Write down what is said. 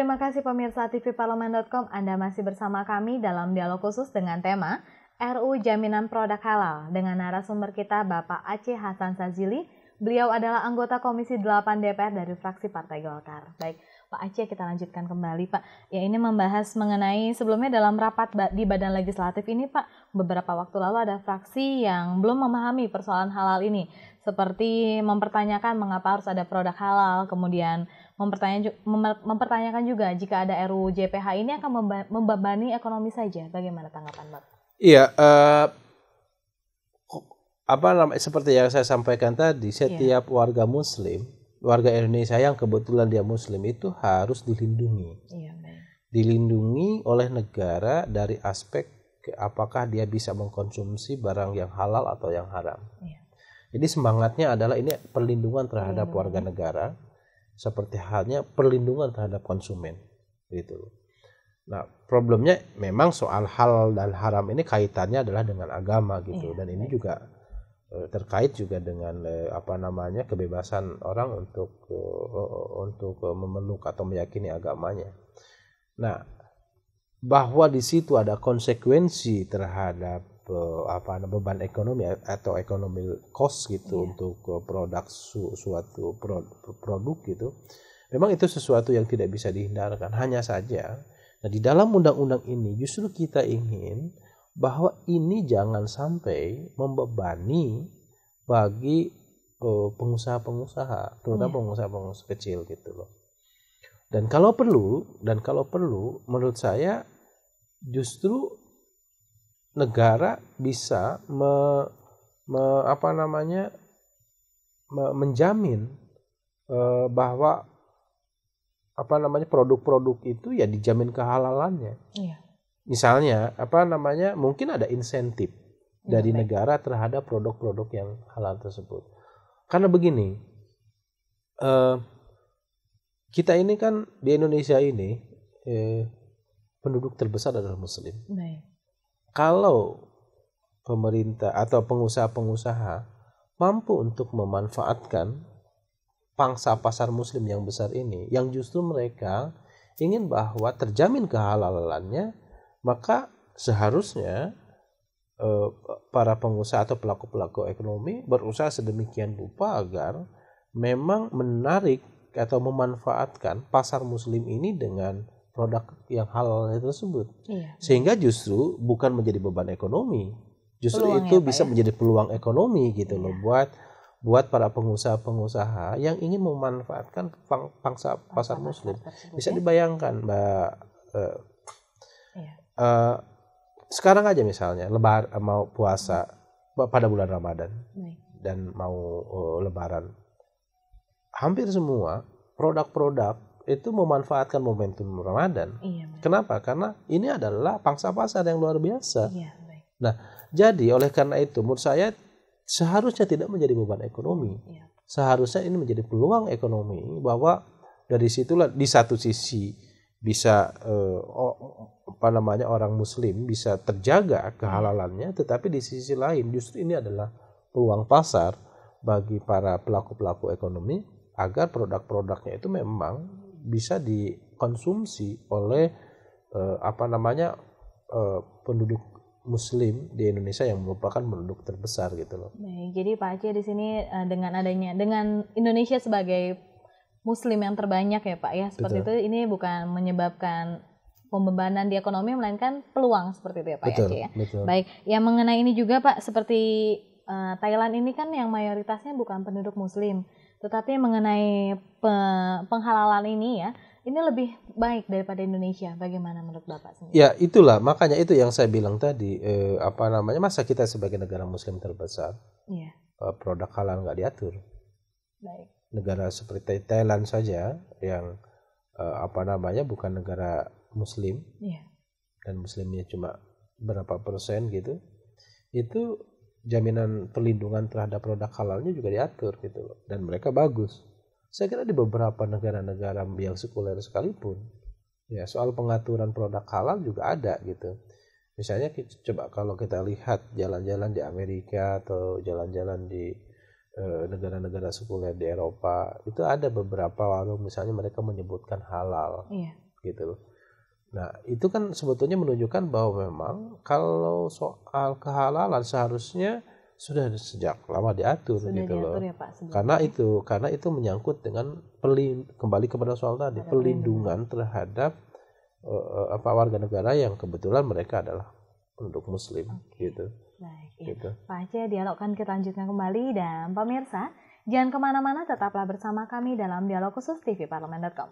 terima kasih pemirsa tvparlemen.com. Anda masih bersama kami dalam dialog khusus dengan tema RU Jaminan Produk Halal dengan narasumber kita Bapak Aceh Hasan Sazili. Beliau adalah anggota Komisi 8 DPR dari fraksi Partai Golkar. Baik, Pak Aceh, kita lanjutkan kembali, Pak. Ya, ini membahas mengenai sebelumnya dalam rapat di Badan Legislatif ini, Pak, beberapa waktu lalu ada fraksi yang belum memahami persoalan halal ini. Seperti mempertanyakan mengapa harus ada produk halal, kemudian mempertanyakan juga jika ada RUU JPH ini akan membebani ekonomi saja. Bagaimana tanggapan, Pak? Iya, seperti yang saya sampaikan tadi, setiap warga Muslim, warga Indonesia yang kebetulan dia Muslim itu harus dilindungi. Dilindungi oleh negara dari aspek apakah dia bisa mengkonsumsi barang yang halal atau yang haram. Jadi semangatnya adalah ini perlindungan terhadap warga negara, seperti halnya perlindungan terhadap konsumen, gitu. Nah, problemnya memang soal halal dan haram ini kaitannya adalah dengan agama, gitu, dan ini juga terkait juga dengan kebebasan orang untuk memeluk atau meyakini agamanya. Nah, bahwa di situ ada konsekuensi terhadap beban ekonomi atau ekonomi cost gitu untuk produk suatu produk gitu, memang itu sesuatu yang tidak bisa dihindarkan. Hanya saja, nah di dalam undang-undang ini justru kita ingin bahwa ini jangan sampai membebani bagi pengusaha-pengusaha, terutama pengusaha-pengusaha kecil gitu loh. Dan kalau perlu menurut saya justru negara bisa menjamin bahwa produk-produk itu ya dijamin kehalalannya. Misalnya mungkin ada insentif dari negara terhadap produk-produk yang halal tersebut. Karena begini, kita ini kan di Indonesia ini penduduk terbesar adalah Muslim. Kalau pemerintah atau pengusaha-pengusaha mampu untuk memanfaatkan pangsa pasar Muslim yang besar ini, yang justru mereka ingin bahwa terjamin kehalalannya, maka seharusnya para pengusaha atau pelaku-pelaku ekonomi berusaha sedemikian rupa agar memang menarik atau memanfaatkan pasar Muslim ini dengan produk yang halal tersebut, sehingga justru bukan menjadi beban ekonomi, justru peluang itu bisa menjadi peluang ekonomi gitu loh buat para pengusaha-pengusaha yang ingin memanfaatkan pangsa pasar Muslim. Bisa dibayangkan, Mbak, sekarang aja misalnya mau puasa pada bulan Ramadan dan mau Lebaran, hampir semua produk-produk itu memanfaatkan momentum Ramadan. Kenapa? Karena ini adalah pangsa pasar yang luar biasa. Nah, jadi oleh karena itu menurut saya seharusnya tidak menjadi beban ekonomi. Seharusnya ini menjadi peluang ekonomi, bahwa dari situlah di satu sisi bisa orang Muslim bisa terjaga kehalalannya, tetapi di sisi lain justru ini adalah peluang pasar bagi para pelaku-pelaku ekonomi agar produk-produknya itu memang bisa dikonsumsi oleh penduduk Muslim di Indonesia yang merupakan penduduk terbesar gitu loh. Baik, jadi Pak Aceh di sini dengan Indonesia sebagai Muslim yang terbanyak ya Pak ya, seperti itu, ini bukan menyebabkan pembebanan di ekonomi, melainkan peluang seperti itu ya Pak Aceh ya. Baik, yang mengenai ini juga Pak, seperti Thailand ini kan yang mayoritasnya bukan penduduk Muslim, tetapi mengenai penghalalan ini ya, ini lebih baik daripada Indonesia. Bagaimana menurut Bapak sendiri? Ya, itulah makanya itu yang saya bilang tadi, masa kita sebagai negara Muslim terbesar, produk halal nggak diatur. Baik. Negara seperti Thailand saja yang bukan negara Muslim, dan Muslimnya cuma berapa persen gitu, itu jaminan perlindungan terhadap produk halalnya juga diatur gitu loh, dan mereka bagus. Saya kira di beberapa negara-negara yang sekuler sekalipun, ya soal pengaturan produk halal juga ada gitu. Misalnya coba kalau kita lihat jalan-jalan di Amerika atau jalan-jalan di negara-negara sekuler di Eropa, itu ada beberapa warung misalnya mereka menyebutkan halal. gitu loh. Nah, itu kan sebetulnya menunjukkan bahwa memang kalau soal kehalalan seharusnya sudah sejak lama diatur sudah gitu diatur loh. Ya, Pak, karena itu menyangkut dengan kembali kepada soal tadi, perlindungan terhadap warga negara yang kebetulan mereka adalah penduduk muslim gitu. Baik, gitu. Pak Aceh, dialog kan kita lanjutkan kembali, dan pemirsa jangan kemana-mana, tetaplah bersama kami dalam Dialog Khusus TV Parlemen.com.